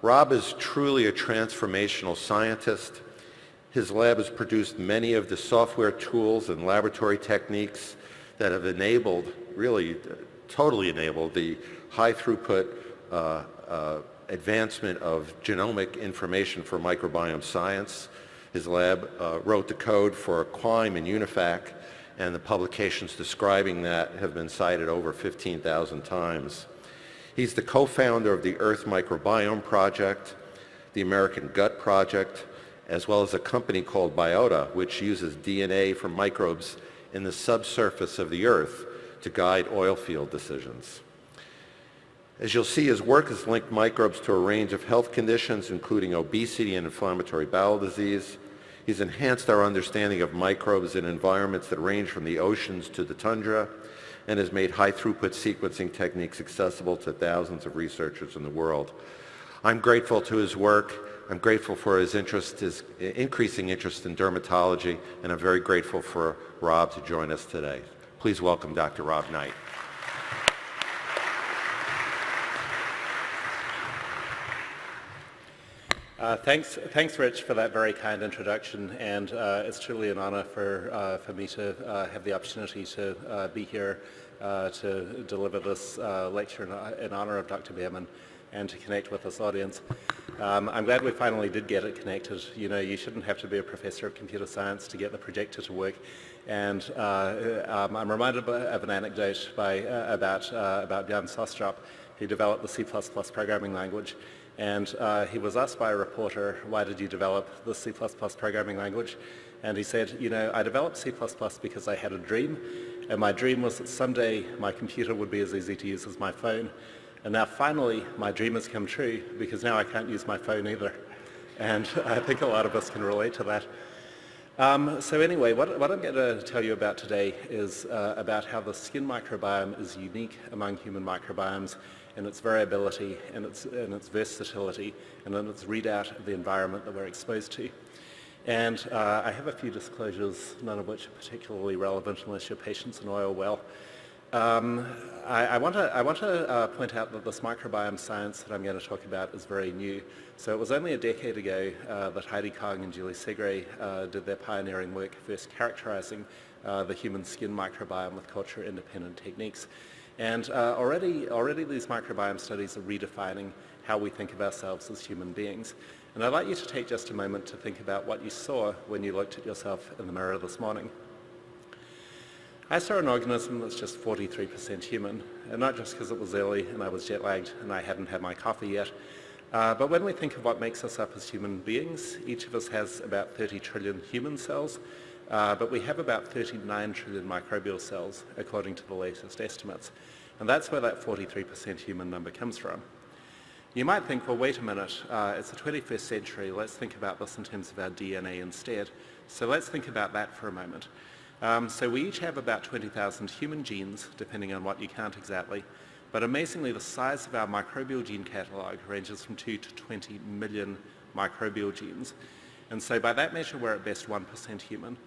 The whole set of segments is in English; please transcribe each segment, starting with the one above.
Rob is truly a transformational scientist. His lab has produced many of the software tools and laboratory techniques that have enabled, really totally enabled, the high throughput advancement of genomic information for microbiome science. His lab wrote the code for QUIME and UNIFAC, and the publications describing that have been cited over 15,000 times. He's the co-founder of the Earth Microbiome Project, the American Gut Project, as well as a company called Biota, which uses DNA from microbes in the subsurface of the Earth to guide oil field decisions. As you'll see, his work has linked microbes to a range of health conditions, including obesity and inflammatory bowel disease. He's enhanced our understanding of microbes in environments that range from the oceans to the tundra, and has made high-throughput sequencing techniques accessible to thousands of researchers in the world. I'm grateful to his work. I'm grateful for his interest, his increasing interest in dermatology, and I'm very grateful for Rob to join us today. Please welcome Dr. Rob Knight. Thanks, Rich, for that very kind introduction, and it's truly an honor for me to have the opportunity to be here to deliver this lecture in honor of Dr. Beerman and to connect with this audience. I'm glad we finally did get it connected. You know, you shouldn't have to be a professor of computer science to get the projector to work, and I'm reminded of an anecdote about Björn Sostrup, who developed the C++ programming language. And he was asked by a reporter, why did you develop the C++ programming language? And he said, you know, I developed C++ because I had a dream, and my dream was that someday my computer would be as easy to use as my phone. And now finally, my dream has come true, because now I can't use my phone either. And I think a lot of us can relate to that. So anyway, what I'm going to tell you about today is about how the skin microbiome is unique among human microbiomes in its variability, in its versatility, and in its readout of the environment that we're exposed to. And I have a few disclosures, none of which are particularly relevant unless your patient's an oil well. I want to point out that this microbiome science that I'm going to talk about is very new. So it was only a decade ago that Heidi Kong and Julie Segre did their pioneering work first characterizing the human skin microbiome with culture-independent techniques. And already these microbiome studies are redefining how we think of ourselves as human beings. And I'd like you to take just a moment to think about what you saw when you looked at yourself in the mirror this morning. I saw an organism that's just 43% human, and not just because it was early and I was jet-lagged and I hadn't had my coffee yet, but when we think of what makes us up as human beings, each of us has about 30 trillion human cells, but we have about 39 trillion microbial cells, according to the latest estimates. And that's where that 43% human number comes from. You might think, well, wait a minute, it's the 21st century, let's think about this in terms of our DNA instead. So let's think about that for a moment. So we each have about 20,000 human genes, depending on what you count exactly, but amazingly the size of our microbial gene catalog ranges from 2 to 20 million microbial genes. And so by that measure, we're at best 1% human.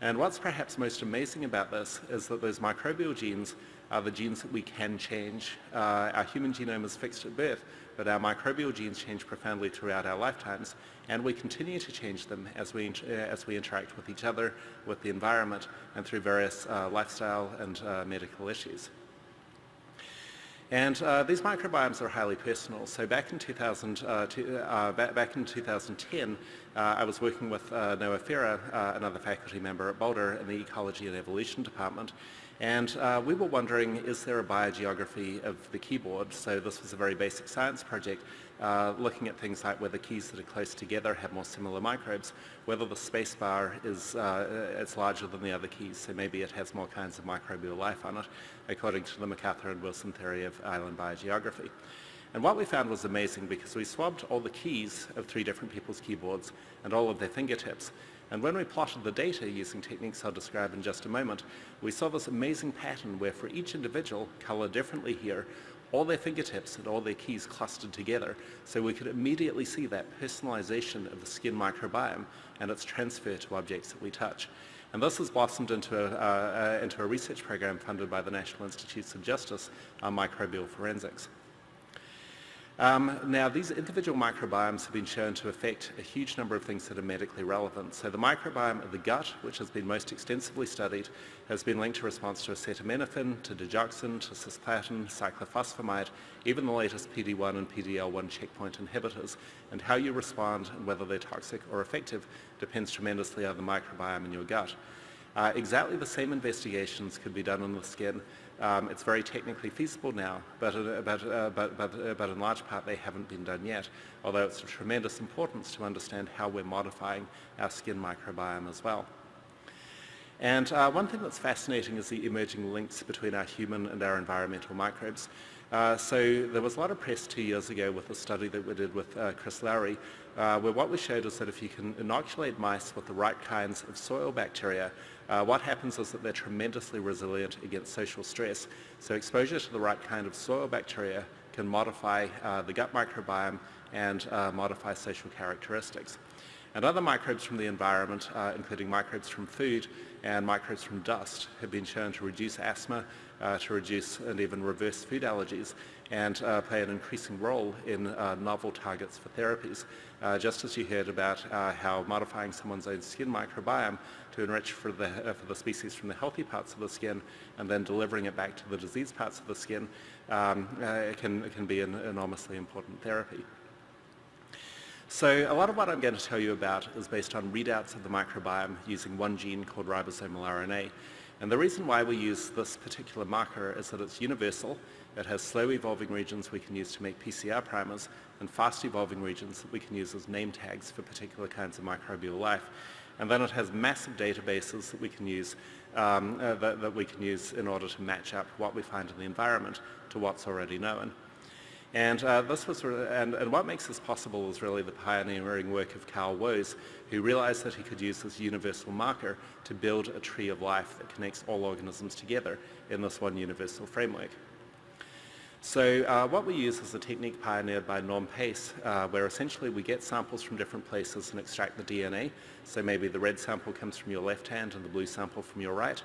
And what's perhaps most amazing about this is that those microbial genes are the genes that we can change. Our human genome is fixed at birth, but our microbial genes change profoundly throughout our lifetimes, and we continue to change them as we interact with each other, with the environment, and through various lifestyle and medical issues. And these microbiomes are highly personal. So back in 2010, I was working with Noah Ferrer, another faculty member at Boulder in the Ecology and Evolution Department. And we were wondering, is there a biogeography of the keyboard? So this was a very basic science project, looking at things like whether keys that are close together have more similar microbes, whether the space bar is it's larger than the other keys, so maybe it has more kinds of microbial life on it, according to the MacArthur and Wilson theory of island biogeography. And what we found was amazing, because we swabbed all the keys of 3 different people's keyboards and all of their fingertips. And when we plotted the data using techniques I'll describe in just a moment, we saw this amazing pattern where for each individual, colored differently here, all their fingertips and all their keys clustered together, so we could immediately see that personalization of the skin microbiome and its transfer to objects that we touch. And this has blossomed into a research program funded by the National Institutes of Justice on microbial forensics. Now, these individual microbiomes have been shown to affect a huge number of things that are medically relevant. So the microbiome of the gut, which has been most extensively studied, has been linked to response to acetaminophen, to digoxin, to cisplatin, cyclophosphamide, even the latest PD-1 and PD-L1 checkpoint inhibitors. And how you respond and whether they're toxic or effective depends tremendously on the microbiome in your gut. Exactly the same investigations could be done on the skin. It's very technically feasible now, but in large part they haven't been done yet, although it's of tremendous importance to understand how we're modifying our skin microbiome as well. And one thing that's fascinating is the emerging links between our human and our environmental microbes. So there was a lot of press 2 years ago with a study that we did with Chris Lowry, where what we showed is that if you can inoculate mice with the right kinds of soil bacteria, what happens is that they're tremendously resilient against social stress. So exposure to the right kind of soil bacteria can modify the gut microbiome and modify social characteristics. And other microbes from the environment, including microbes from food and microbes from dust, have been shown to reduce asthma, to reduce and even reverse food allergies, and play an increasing role in novel targets for therapies. Just as you heard about how modifying someone's own skin microbiome to enrich for the species from the healthy parts of the skin and then delivering it back to the diseased parts of the skin can be an enormously important therapy. So a lot of what I'm going to tell you about is based on readouts of the microbiome using one gene called ribosomal RNA. And the reason why we use this particular marker is that it's universal. It has slow evolving regions we can use to make PCR primers and fast evolving regions that we can use as name tags for particular kinds of microbial life. And then it has massive databases that we can use in order to match up what we find in the environment to what's already known. And what makes this possible is really the pioneering work of Carl Woese, who realized that he could use this universal marker to build a tree of life that connects all organisms together in this one universal framework. So what we use is a technique pioneered by Norm Pace, where essentially we get samples from different places and extract the DNA. So maybe the red sample comes from your left hand and the blue sample from your right.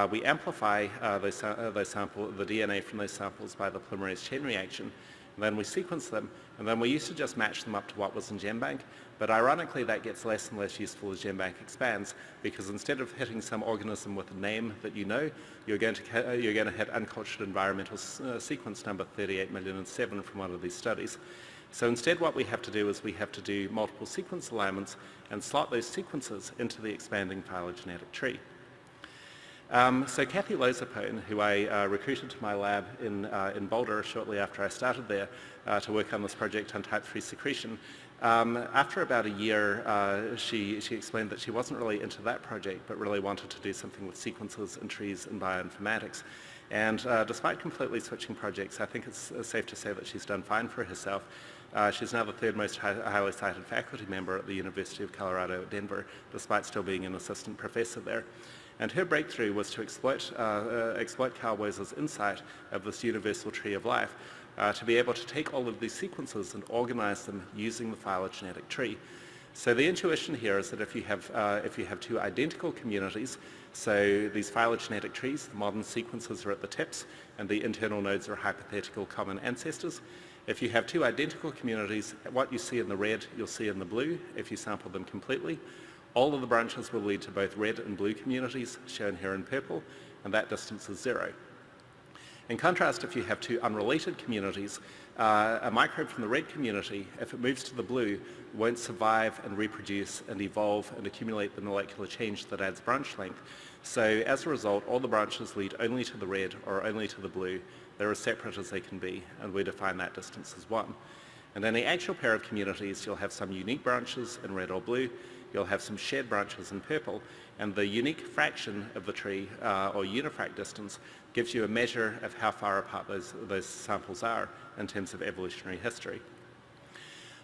We amplify the DNA from those samples by the polymerase chain reaction, and then we sequence them, and then we used to just match them up to what was in GenBank, but ironically that gets less and less useful as GenBank expands, because instead of hitting some organism with a name that you know, you're going to hit uncultured environmental sequence number 38,000,007 from one of these studies. So instead what we have to do is we have to do multiple sequence alignments and slot those sequences into the expanding phylogenetic tree. So Kathy Lozapone, who I recruited to my lab in Boulder shortly after I started there to work on this project on type 3 secretion, after about a year she explained that she wasn't really into that project but really wanted to do something with sequences and trees and bioinformatics. And despite completely switching projects, I think it's safe to say that she's done fine for herself. She's now the third most highly cited faculty member at the University of Colorado at Denver, despite still being an assistant professor there. And her breakthrough was to exploit Carl Woese's insight of this universal tree of life to be able to take all of these sequences and organize them using the phylogenetic tree. So the intuition here is that if you have two identical communities, so these phylogenetic trees, the modern sequences are at the tips and the internal nodes are hypothetical common ancestors. If you have two identical communities, what you see in the red, you'll see in the blue if you sample them completely. All of the branches will lead to both red and blue communities, shown here in purple, and that distance is 0. In contrast, if you have two unrelated communities, a microbe from the red community, if it moves to the blue, won't survive and reproduce and evolve and accumulate the molecular change that adds branch length. So as a result, all the branches lead only to the red or only to the blue. They're as separate as they can be, and we define that distance as 1. And in the actual pair of communities, you'll have some unique branches in red or blue, you'll have some shared branches in purple, and the unique fraction of the tree, or unifrac distance, gives you a measure of how far apart those samples are in terms of evolutionary history.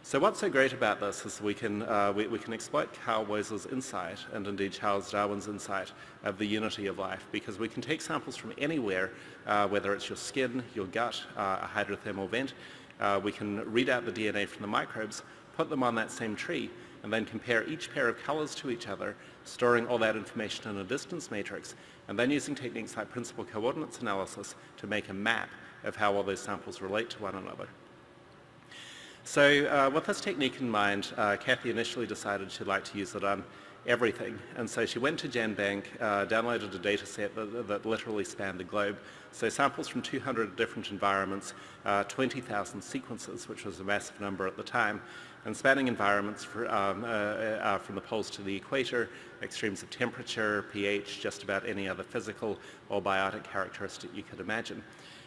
So what's so great about this is we can exploit Carl Woese's insight, and indeed Charles Darwin's insight, of the unity of life, because we can take samples from anywhere, whether it's your skin, your gut, a hydrothermal vent. We can read out the DNA from the microbes, put them on that same tree, and then compare each pair of colors to each other, storing all that information in a distance matrix, and then using techniques like principal coordinates analysis to make a map of how all those samples relate to one another. So with this technique in mind, Kathy initially decided she'd like to use it on everything. And so she went to GenBank, downloaded a data set that literally spanned the globe. So samples from 200 different environments, 20,000 sequences, which was a massive number at the time, and spanning environments from the poles to the equator, extremes of temperature, pH, just about any other physical or biotic characteristic you could imagine.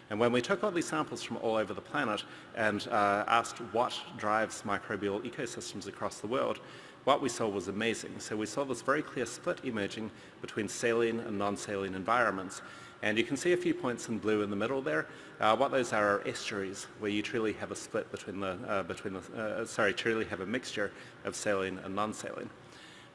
And when we took all these samples from all over the planet and asked what drives microbial ecosystems across the world, what we saw was amazing. So we saw this very clear split emerging between saline and non-saline environments. And you can see a few points in blue in the middle there. What those are estuaries, where you truly have a split truly have a mixture of saline and non-saline.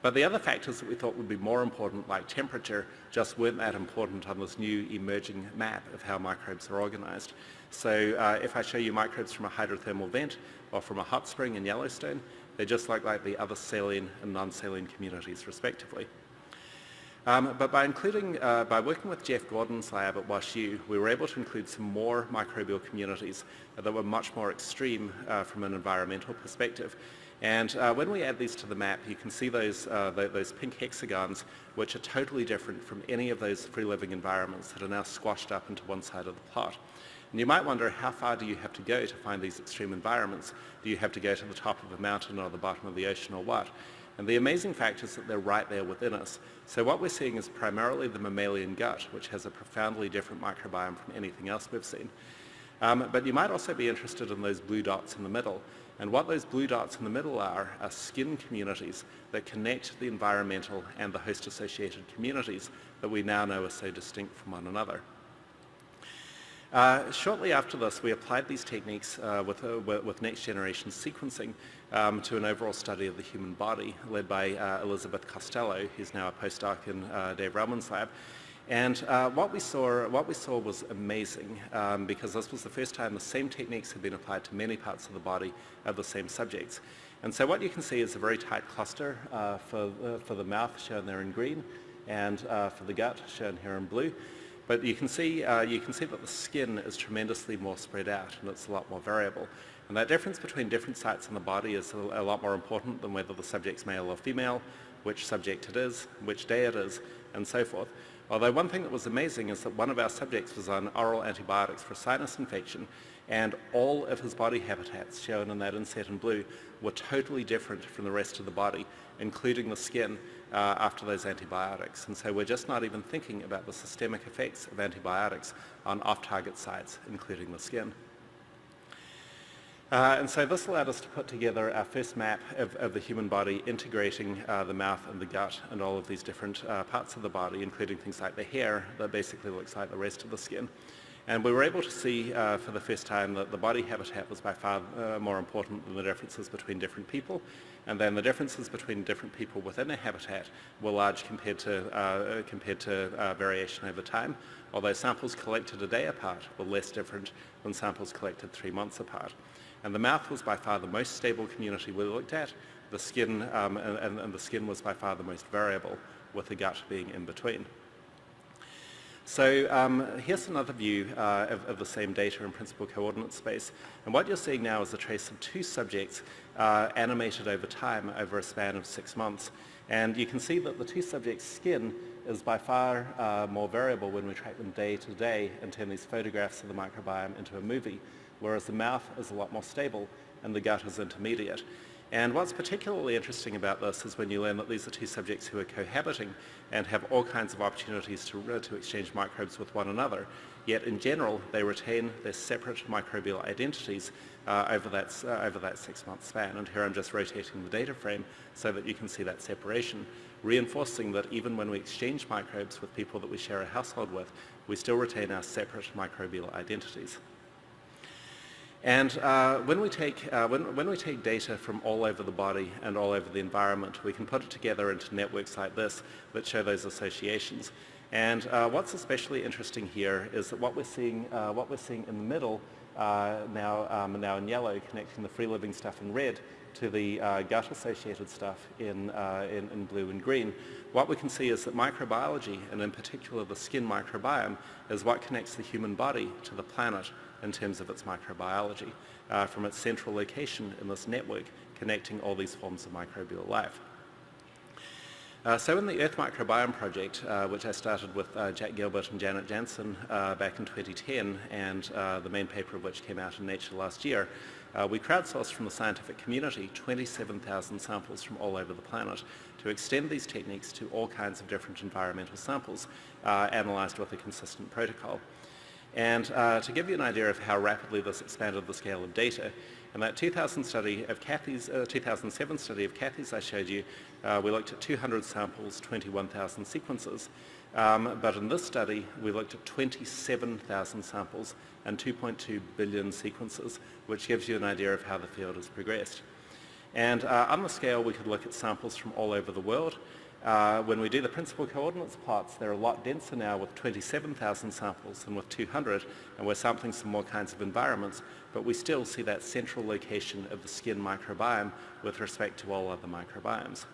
But the other factors that we thought would be more important, like temperature, just weren't that important on this new emerging map of how microbes are organized. So if I show you microbes from a hydrothermal vent or from a hot spring in Yellowstone, they just look like the other saline and non-saline communities respectively. But by working with Jeff Gordon's lab at WashU, we were able to include some more microbial communities that were much more extreme from an environmental perspective. And when we add these to the map, you can see those pink hexagons, which are totally different from any of those free-living environments that are now squashed up into one side of the plot. And you might wonder, how far do you have to go to find these extreme environments? Do you have to go to the top of a mountain or the bottom of the ocean or what? And the amazing fact is that they're right there within us. So what we're seeing is primarily the mammalian gut, which has a profoundly different microbiome from anything else we've seen. But you might also be interested in those blue dots in the middle. And what those blue dots in the middle are skin communities that connect the environmental and the host-associated communities that we now know are so distinct from one another. Shortly after this, we applied these techniques with next-generation sequencing to an overall study of the human body, led by Elizabeth Costello, who's now a postdoc in Dave Relman's lab. And what we saw was amazing, because this was the first time the same techniques had been applied to many parts of the body of the same subjects. And so what you can see is a very tight cluster for the mouth, shown there in green, and for the gut, shown here in blue. But you can see that the skin is tremendously more spread out, and it's a lot more variable. And that difference between different sites in the body is a lot more important than whether the subject's male or female, which subject it is, which day it is, and so forth. Although one thing that was amazing is that one of our subjects was on oral antibiotics for sinus infection, and all of his body habitats, shown in that inset in blue, were totally different from the rest of the body, including the skin, after those antibiotics. And so we're just not even thinking about the systemic effects of antibiotics on off-target sites, including the skin. And so this allowed us to put together our first map of the human body, integrating the mouth and the gut and all of these different parts of the body, including things like the hair that basically looks like the rest of the skin. And we were able to see for the first time that the body habitat was by far more important than the differences between different people. And then the differences between different people within a habitat were large compared to variation over time, although samples collected a day apart were less different than samples collected 3 months apart. And the mouth was by far the most stable community we looked at. The skin, and the skin was by far the most variable, with the gut being in between. So here's another view of the same data in principal coordinate space. And what you're seeing now is a trace of two subjects animated over time over a span of 6 months. And you can see that the two subjects' skin is by far more variable when we track them day to day and turn these photographs of the microbiome into a movie, whereas the mouth is a lot more stable and the gut is intermediate. And what's particularly interesting about this is when you learn that these are two subjects who are cohabiting and have all kinds of opportunities to exchange microbes with one another, yet in general they retain their separate microbial identities over that 6-month span. And here I'm just rotating the data frame so that you can see that separation, reinforcing that even when we exchange microbes with people that we share a household with, we still retain our separate microbial identities. And when we take data from all over the body and all over the environment, we can put it together into networks like this that show those associations. And what's especially interesting here is that what we're seeing in the middle now in yellow, connecting the free-living stuff in red to the gut-associated stuff in blue and green, what we can see is that microbiology, and in particular the skin microbiome, is what connects the human body to the planet in terms of its microbiology, from its central location in this network connecting all these forms of microbial life. So in the Earth Microbiome project, which I started with Jack Gilbert and Janet Jansen back in 2010, and the main paper of which came out in Nature last year, we crowdsourced from the scientific community 27,000 samples from all over the planet to extend these techniques to all kinds of different environmental samples analysed with a consistent protocol. And to give you an idea of how rapidly this expanded the scale of data, in that 2007 study of Kathy's I showed you, we looked at 200 samples, 21,000 sequences. But in this study, we looked at 27,000 samples and 2.2 billion sequences, which gives you an idea of how the field has progressed. And on the scale, we could look at samples from all over the world. When we do the principal coordinates plots, they're a lot denser now with 27,000 samples than with 200, and we're sampling some more kinds of environments, but we still see that central location of the skin microbiome with respect to all other microbiomes.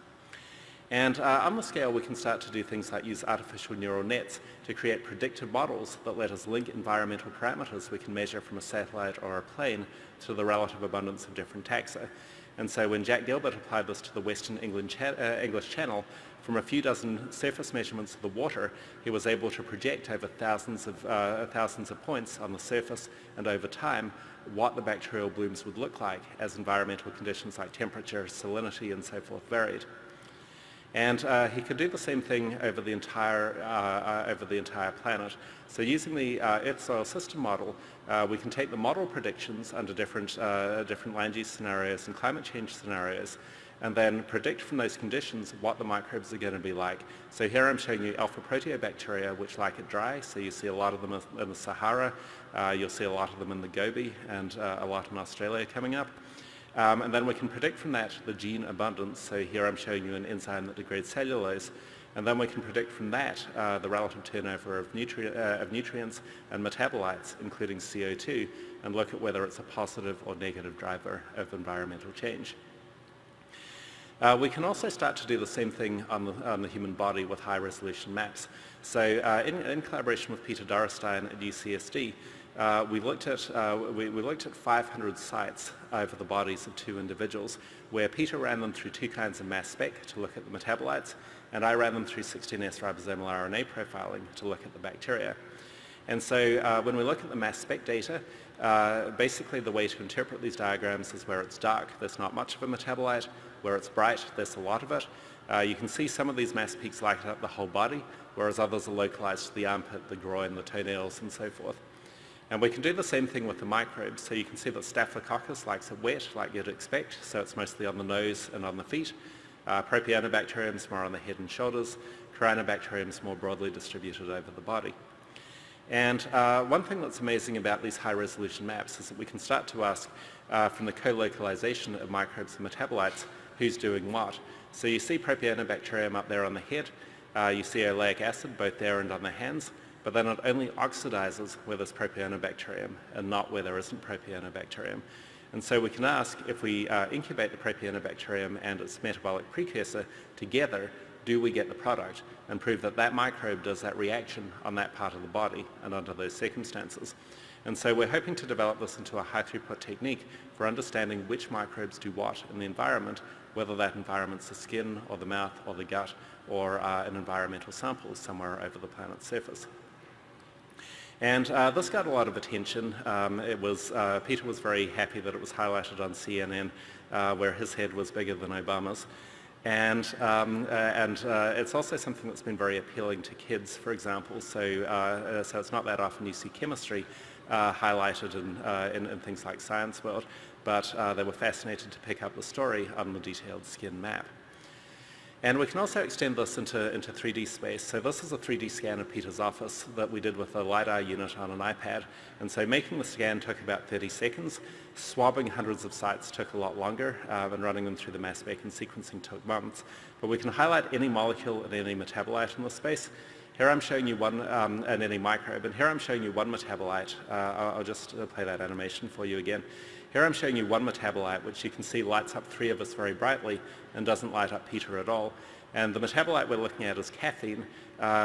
And on the scale, we can start to do things like use artificial neural nets to create predictive models that let us link environmental parameters we can measure from a satellite or a plane to the relative abundance of different taxa. And so when Jack Gilbert applied this to the Western English Channel, from a few dozen surface measurements of the water, he was able to project over thousands of points on the surface and over time what the bacterial blooms would look like as environmental conditions like temperature, salinity, and so forth varied. And he could do the same thing over the entire planet. So using the Earth soil system model, we can take the model predictions under different land use scenarios and climate change scenarios, and then predict from those conditions what the microbes are going to be like. So here I'm showing you alpha proteobacteria, which like it dry, so you see a lot of them in the Sahara, you'll see a lot of them in the Gobi, and a lot in Australia coming up. And then we can predict from that the gene abundance. So here I'm showing you an enzyme that degrades cellulose. And then we can predict from that the relative turnover of nutrients and metabolites, including CO2, and look at whether it's a positive or negative driver of environmental change. We can also start to do the same thing on the human body with high-resolution maps. So in collaboration with Peter Dorrestein at UCSD, we looked at 500 sites over the bodies of two individuals, where Peter ran them through two kinds of mass spec to look at the metabolites, and I ran them through 16S ribosomal RNA profiling to look at the bacteria. And so when we look at the mass spec data, basically the way to interpret these diagrams is where it's dark, there's not much of a metabolite. Where it's bright, there's a lot of it. You can see some of these mass peaks light up the whole body, whereas others are localized to the armpit, the groin, the toenails, and so forth. And we can do the same thing with the microbes. So you can see that Staphylococcus likes it wet, like you'd expect, so it's mostly on the nose and on the feet. Propionibacterium is more on the head and shoulders. Corynebacterium is more broadly distributed over the body. And one thing that's amazing about these high-resolution maps is that we can start to ask from the co-localization of microbes and metabolites, who's doing what. So you see Propionibacterium up there on the head, you see oleic acid both there and on the hands, but then it only oxidizes where there's Propionibacterium and not where there isn't Propionibacterium. And so we can ask, if we incubate the Propionibacterium and its metabolic precursor together, do we get the product, and prove that that microbe does that reaction on that part of the body and under those circumstances. And so we're hoping to develop this into a high throughput technique for understanding which microbes do what in the environment, whether that environment's the skin or the mouth or the gut or an environmental sample somewhere over the planet's surface. And this got a lot of attention. Peter was very happy that it was highlighted on CNN, where his head was bigger than Obama's. And it's also something that's been very appealing to kids, for example. So it's not that often you see chemistry highlighted in things like Science World, but they were fascinated to pick up the story on the detailed skin map. And we can also extend this into 3D space. So this is a 3D scan of Peter's office that we did with a LiDAR unit on an iPad. And so making the scan took about 30 seconds. Swabbing hundreds of sites took a lot longer, and running them through the mass spec and sequencing took months. But we can highlight any molecule and any metabolite in this space. Here I'm showing you one, in any microbe, and here I'm showing you one metabolite. I'll just play that animation for you again. Here I'm showing you one metabolite which you can see lights up 3 of us very brightly and doesn't light up Peter at all. And the metabolite we're looking at is caffeine.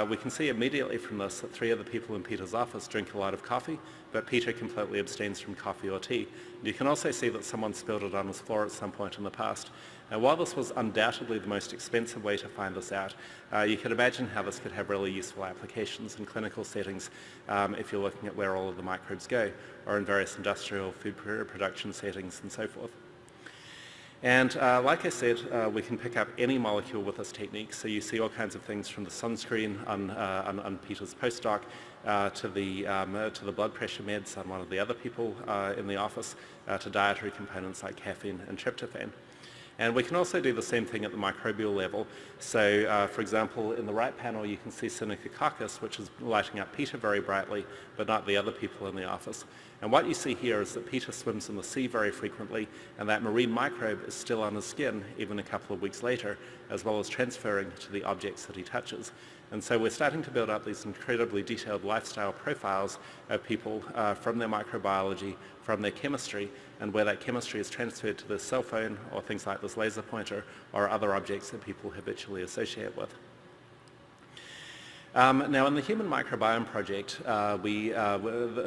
We can see immediately from this that 3 of the people in Peter's office drink a lot of coffee, but Peter completely abstains from coffee or tea. And you can also see that someone spilled it on his floor at some point in the past. Now, while this was undoubtedly the most expensive way to find this out, you can imagine how this could have really useful applications in clinical settings if you're looking at where all of the microbes go, or in various industrial food production settings and so forth. And like I said, we can pick up any molecule with this technique. So you see all kinds of things from the sunscreen on Peter's postdoc to the blood pressure meds on one of the other people in the office, to dietary components like caffeine and tryptophan. And we can also do the same thing at the microbial level. So, for example, in the right panel you can see Synechococcus, which is lighting up Peter very brightly, but not the other people in the office. And what you see here is that Peter swims in the sea very frequently, and that marine microbe is still on his skin even a couple of weeks later, as well as transferring to the objects that he touches. And so we're starting to build up these incredibly detailed lifestyle profiles of people from their microbiology, from their chemistry, and where that chemistry is transferred to their cell phone or things like this laser pointer or other objects that people habitually associate with. Now in the Human Microbiome Project, we,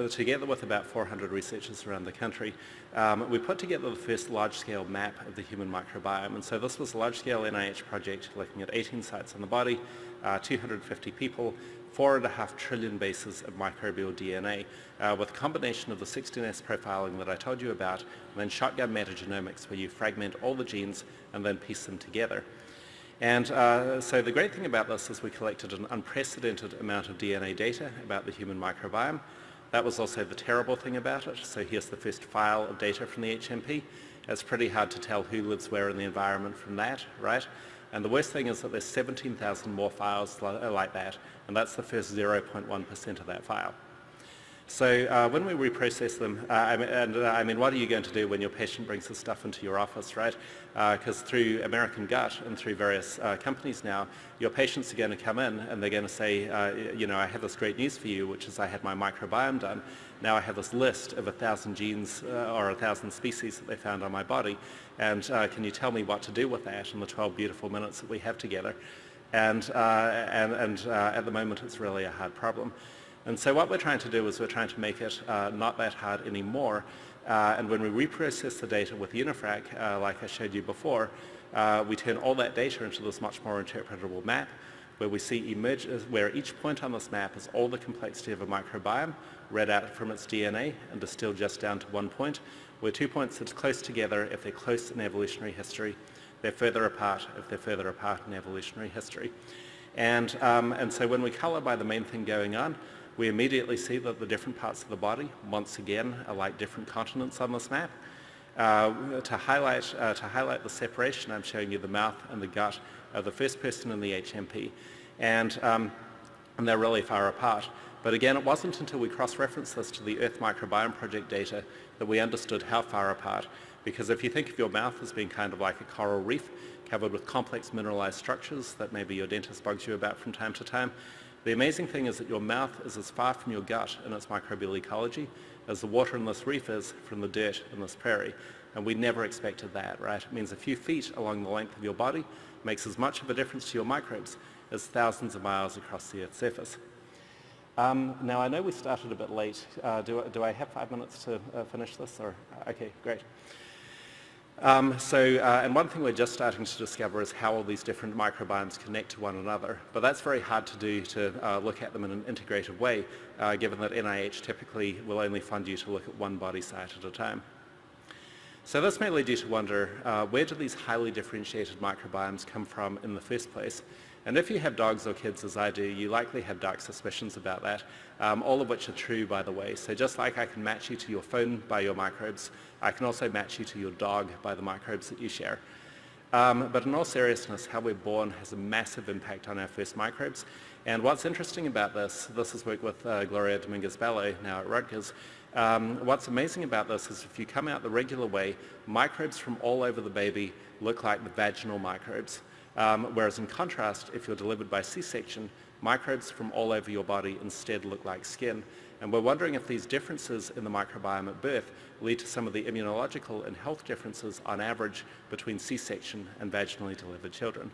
together with about 400 researchers around the country, we put together the first large-scale map of the human microbiome. And so this was a large-scale NIH project looking at 18 sites on the body, 250 people, 4.5 trillion bases of microbial DNA, with a combination of the 16S profiling that I told you about, and then shotgun metagenomics, where you fragment all the genes and then piece them together. And so the great thing about this is we collected an unprecedented amount of DNA data about the human microbiome. That was also the terrible thing about it. So here's the first file of data from the HMP. It's pretty hard to tell who lives where in the environment from that, right? And the worst thing is that there's 17,000 more files like that, and that's the first 0.1% of that file. So when we reprocess them, I mean, what are you going to do when your patient brings this stuff into your office, right? Because through American Gut and through various companies now, your patients are going to come in and they're going to say, you know, I have this great news for you, which is I had my microbiome done. Now I have this list of 1,000 genes or 1,000 species that they found on my body, and can you tell me what to do with that in the 12 beautiful minutes that we have together? And at the moment it's really a hard problem. And so what we're trying to do is we're trying to make it not that hard anymore. And when we reprocess the data with Unifrac, like I showed you before, we turn all that data into this much more interpretable map, where we see where each point on this map is all the complexity of a microbiome read out from its DNA and distilled just down to one point, where 2 points sit close together if they're close in evolutionary history, they're further apart if they're further apart in evolutionary history. And so when we color by the main thing going on, we immediately see that the different parts of the body, once again, are like different continents on this map. To highlight the separation, I'm showing you the mouth and the gut of the first person in the HMP, and they're really far apart. But again, it wasn't until we cross-referenced this to the Earth Microbiome Project data that we understood how far apart. Because if you think of your mouth as being kind of like a coral reef, covered with complex mineralized structures that maybe your dentist bugs you about from time to time, the amazing thing is that your mouth is as far from your gut in its microbial ecology as the water in this reef is from the dirt in this prairie. And we never expected that, right? It means a few feet along the length of your body makes as much of a difference to your microbes as thousands of miles across the Earth's surface. Now, I know we started a bit late. Do I have 5 minutes to finish this? Or okay, great. And one thing we're just starting to discover is how all these different microbiomes connect to one another. But that's very hard to do, to look at them in an integrated way, given that NIH typically will only fund you to look at one body site at a time. So this may lead you to wonder, where do these highly differentiated microbiomes come from in the first place? And if you have dogs or kids, as I do, you likely have dark suspicions about that, all of which are true, by the way. So just like I can match you to your phone by your microbes, I can also match you to your dog by the microbes that you share. But in all seriousness, how we're born has a massive impact on our first microbes. And what's interesting about this is work with Gloria Dominguez-Bello now at Rutgers. What's amazing about this is if you come out the regular way, microbes from all over the baby look like the vaginal microbes. Whereas in contrast, if you're delivered by C-section, microbes from all over your body instead look like skin. And we're wondering if these differences in the microbiome at birth lead to some of the immunological and health differences on average between C-section and vaginally delivered children.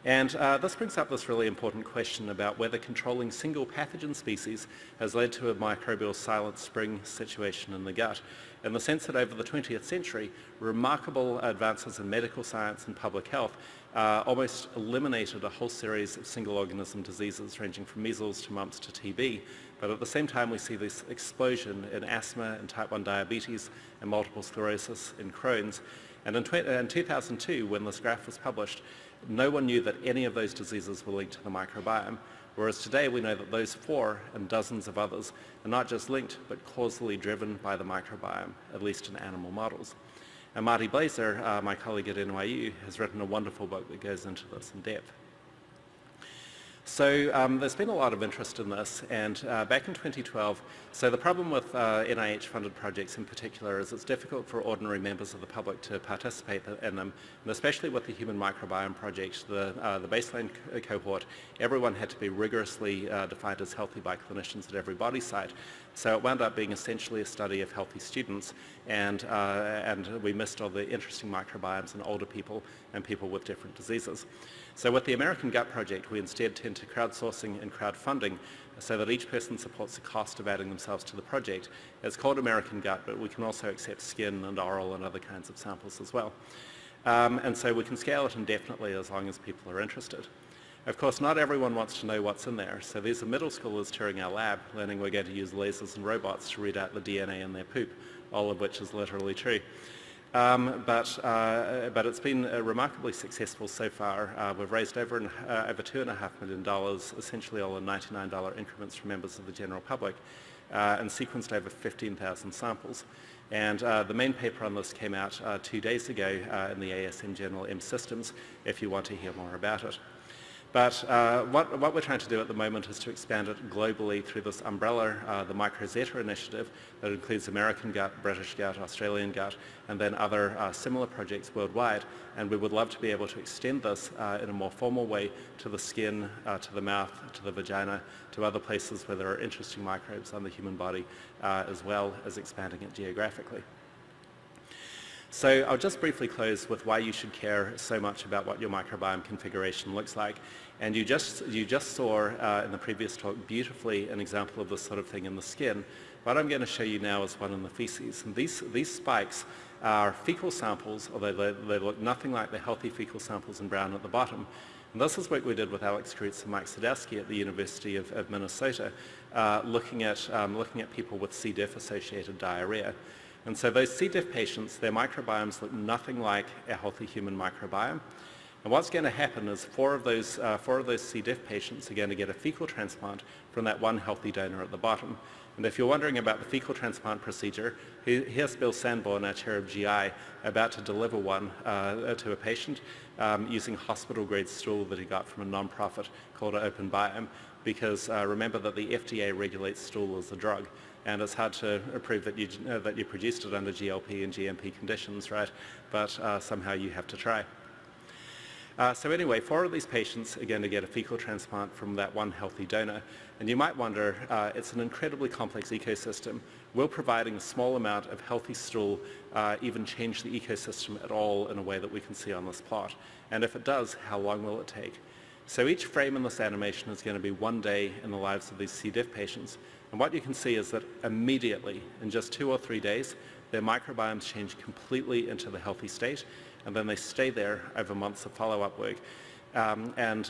And this brings up this really important question about whether controlling single pathogen species has led to a microbial silent spring situation in the gut, in the sense that over the 20th century, remarkable advances in medical science and public health almost eliminated a whole series of single organism diseases ranging from measles to mumps to TB. But at the same time, we see this explosion in asthma and type 1 diabetes and multiple sclerosis in Crohn's. And in 2002, when this graph was published, no one knew that any of those diseases were linked to the microbiome, whereas today we know that those 4 and dozens of others are not just linked, but causally driven by the microbiome, at least in animal models. And Marty Blazer, my colleague at NYU, has written a wonderful book that goes into this in depth. So there's been a lot of interest in this, and back in 2012, so the problem with NIH-funded projects in particular is it's difficult for ordinary members of the public to participate in them, and especially with the Human Microbiome Project, the baseline cohort, everyone had to be rigorously defined as healthy by clinicians at every body site. So it wound up being essentially a study of healthy students, and we missed all the interesting microbiomes in older people and people with different diseases. So with the American Gut Project, we instead tend to crowdsourcing and crowdfunding so that each person supports the cost of adding themselves to the project. It's called American Gut, but we can also accept skin and oral and other kinds of samples as well. And so we can scale it indefinitely as long as people are interested. Of course, not everyone wants to know what's in there, so these are middle schoolers touring our lab, learning we're going to use lasers and robots to read out the DNA in their poop, all of which is literally true. But it's been remarkably successful so far. We've raised over $2.5 million, essentially all in $99 increments from members of the general public, and sequenced over 15,000 samples. And the main paper on this came out 2 days ago in the ASM journal M Systems, if you want to hear more about it. But what we're trying to do at the moment is to expand it globally through this umbrella, the MicroZeta initiative, that includes American Gut, British Gut, Australian Gut, and then other similar projects worldwide. And we would love to be able to extend this in a more formal way to the skin, to the mouth, to the vagina, to other places where there are interesting microbes on the human body, as well as expanding it geographically. So I'll just briefly close with why you should care so much about what your microbiome configuration looks like. And you just saw in the previous talk beautifully an example of this sort of thing in the skin. What I'm going to show you now is one in the feces. And these spikes are fecal samples, although they look nothing like the healthy fecal samples in brown at the bottom. And this is work we did with Alex Kreutz and Mike Sadowski at the University of Minnesota, looking at people with C. diff associated diarrhea. And so those C. diff patients, their microbiomes look nothing like a healthy human microbiome. And what's going to happen is four of those C. diff patients are going to get a fecal transplant from that one healthy donor at the bottom. And if you're wondering about the fecal transplant procedure, here's Bill Sanborn, our chair of GI, about to deliver one to a patient using hospital-grade stool that he got from a non-profit called Open Biome, because remember that the FDA regulates stool as a drug. And it's hard to prove that you produced it under GLP and GMP conditions, right? But somehow you have to try. So anyway, 4 of these patients are going to get a fecal transplant from that one healthy donor. And you might wonder, it's an incredibly complex ecosystem. Will providing a small amount of healthy stool even change the ecosystem at all in a way that we can see on this plot? And if it does, how long will it take? So each frame in this animation is going to be 1 day in the lives of these C. diff patients. And what you can see is that immediately, in just 2 or 3 days, their microbiomes change completely into the healthy state, and then they stay there over months of follow-up work. And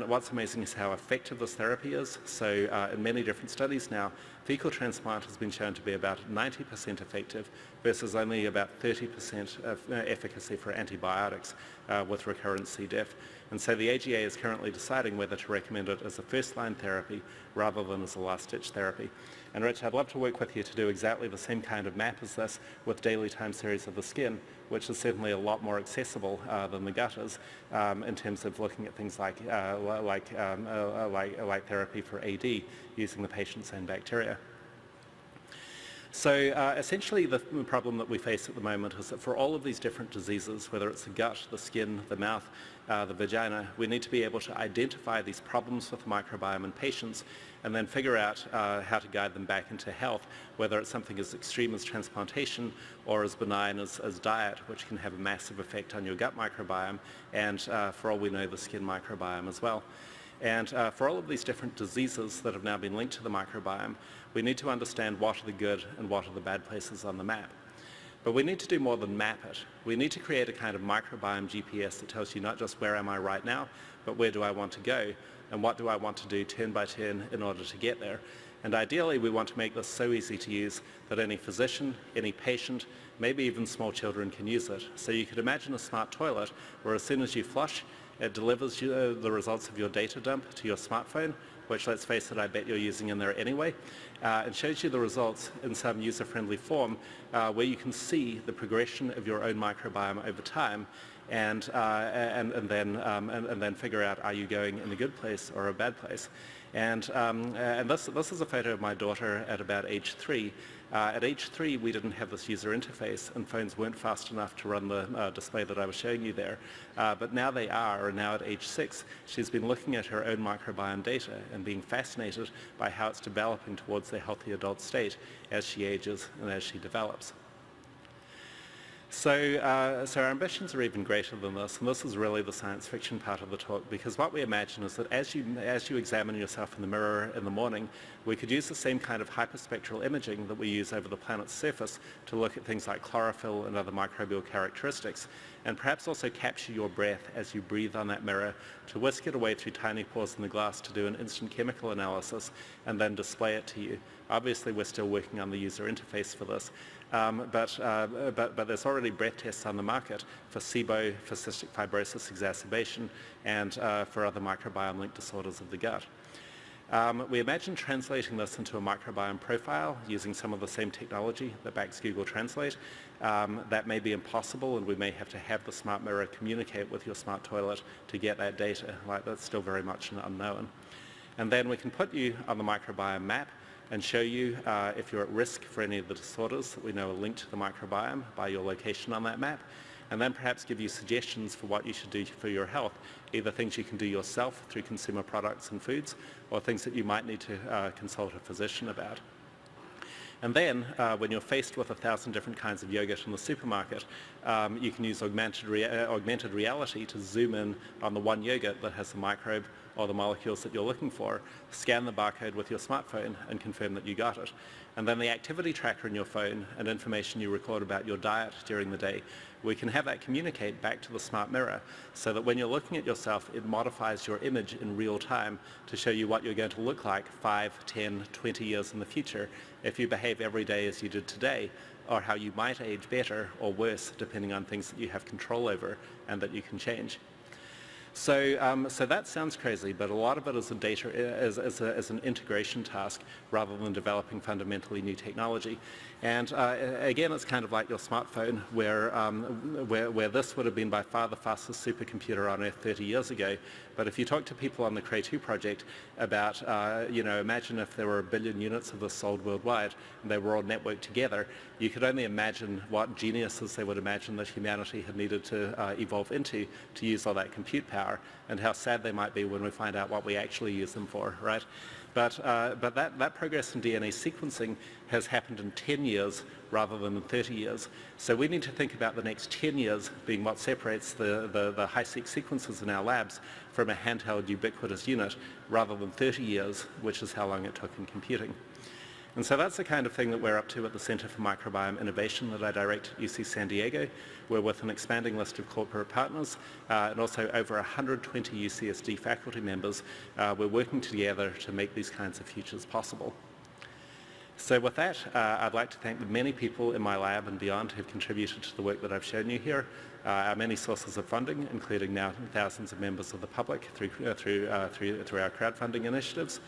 what's amazing is how effective this therapy is. So in many different studies now, fecal transplant has been shown to be about 90% effective versus only about 30% of efficacy for antibiotics with recurrent C. diff. And so the AGA is currently deciding whether to recommend it as a first-line therapy rather than as a last-ditch therapy. And Rich, I'd love to work with you to do exactly the same kind of map as this with daily time series of the skin, which is certainly a lot more accessible than the gut is in terms of looking at things like therapy for AD using the patient's own bacteria. So essentially the problem that we face at the moment is that for all of these different diseases, whether it's the gut, the skin, the mouth, the vagina, we need to be able to identify these problems with the microbiome in patients and then figure out how to guide them back into health, whether it's something as extreme as transplantation or as benign as diet, which can have a massive effect on your gut microbiome and, for all we know, the skin microbiome as well. And for all of these different diseases that have now been linked to the microbiome, we need to understand what are the good and what are the bad places on the map. But we need to do more than map it. We need to create a kind of microbiome GPS that tells you not just where am I right now, but where do I want to go, and what do I want to do turn by turn in order to get there. And ideally, we want to make this so easy to use that any physician, any patient, maybe even small children can use it. So you could imagine a smart toilet where as soon as you flush, it delivers you the results of your data dump to your smartphone, which, let's face it, I bet you're using in there anyway, and shows you the results in some user-friendly form where you can see the progression of your own microbiome over time and then figure out, are you going in a good place or a bad place? And this is a photo of my daughter at about age 3. At age 3, we didn't have this user interface, and phones weren't fast enough to run the display that I was showing you there. But now they are, and now at age 6, she's been looking at her own microbiome data and being fascinated by how it's developing towards the healthy adult state as she ages and as she develops. So our ambitions are even greater than this, and this is really the science fiction part of the talk, because what we imagine is that as you examine yourself in the mirror in the morning, we could use the same kind of hyperspectral imaging that we use over the planet's surface to look at things like chlorophyll and other microbial characteristics, and perhaps also capture your breath as you breathe on that mirror, to whisk it away through tiny pores in the glass to do an instant chemical analysis and then display it to you. Obviously, we're still working on the user interface for this, but there's already breath tests on the market for SIBO, for cystic fibrosis exacerbation, and for other microbiome-linked disorders of the gut. We imagine translating this into a microbiome profile using some of the same technology that backs Google Translate. That may be impossible, and we may have to have the smart mirror communicate with your smart toilet to get that data. Like, that's still very much an unknown. And then we can put you on the microbiome map and show you if you're at risk for any of the disorders that we know are linked to the microbiome by your location on that map, and then perhaps give you suggestions for what you should do for your health, either things you can do yourself through consumer products and foods, or things that you might need to consult a physician about. And then, when you're faced with 1,000 different kinds of yogurt in the supermarket, you can use augmented reality to zoom in on the one yogurt that has the microbe or the molecules that you're looking for, scan the barcode with your smartphone and confirm that you got it. And then the activity tracker in your phone and information you record about your diet during the day, we can have that communicate back to the smart mirror so that when you're looking at yourself, it modifies your image in real time to show you what you're going to look like 5, 10, 20 years in the future if you behave every day as you did today, or how you might age better or worse depending on things that you have control over and that you can change. So that sounds crazy, but a lot of it is as an integration task rather than developing fundamentally new technology. And again, it's kind of like your smartphone, where this would have been by far the fastest supercomputer on Earth 30 years ago. But if you talk to people on the Cray2 project about, imagine if there were 1 billion units of this sold worldwide and they were all networked together, you could only imagine what geniuses they would imagine that humanity had needed to evolve into to use all that compute power, and how sad they might be when we find out what we actually use them for, right? But that progress in DNA sequencing has happened in 10 years rather than in 30 years. So we need to think about the next 10 years being what separates the high-seq sequences in our labs from a handheld ubiquitous unit rather than 30 years, which is how long it took in computing. And so that's the kind of thing that we're up to at the Center for Microbiome Innovation that I direct at UC San Diego. We're with an expanding list of corporate partners and also over 120 UCSD faculty members. We're working together to make these kinds of futures possible. So with that, I'd like to thank the many people in my lab and beyond who've contributed to the work that I've shown you here, our many sources of funding, including now thousands of members of the public through our crowdfunding initiatives,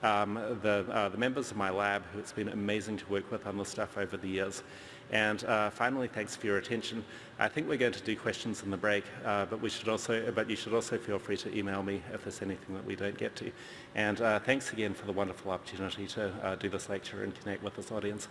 the members of my lab who it's been amazing to work with on this stuff over the years. And finally, thanks for your attention. I think we're going to do questions in the break, but you should also feel free to email me if there's anything that we don't get to. And thanks again for the wonderful opportunity to do this lecture and connect with this audience.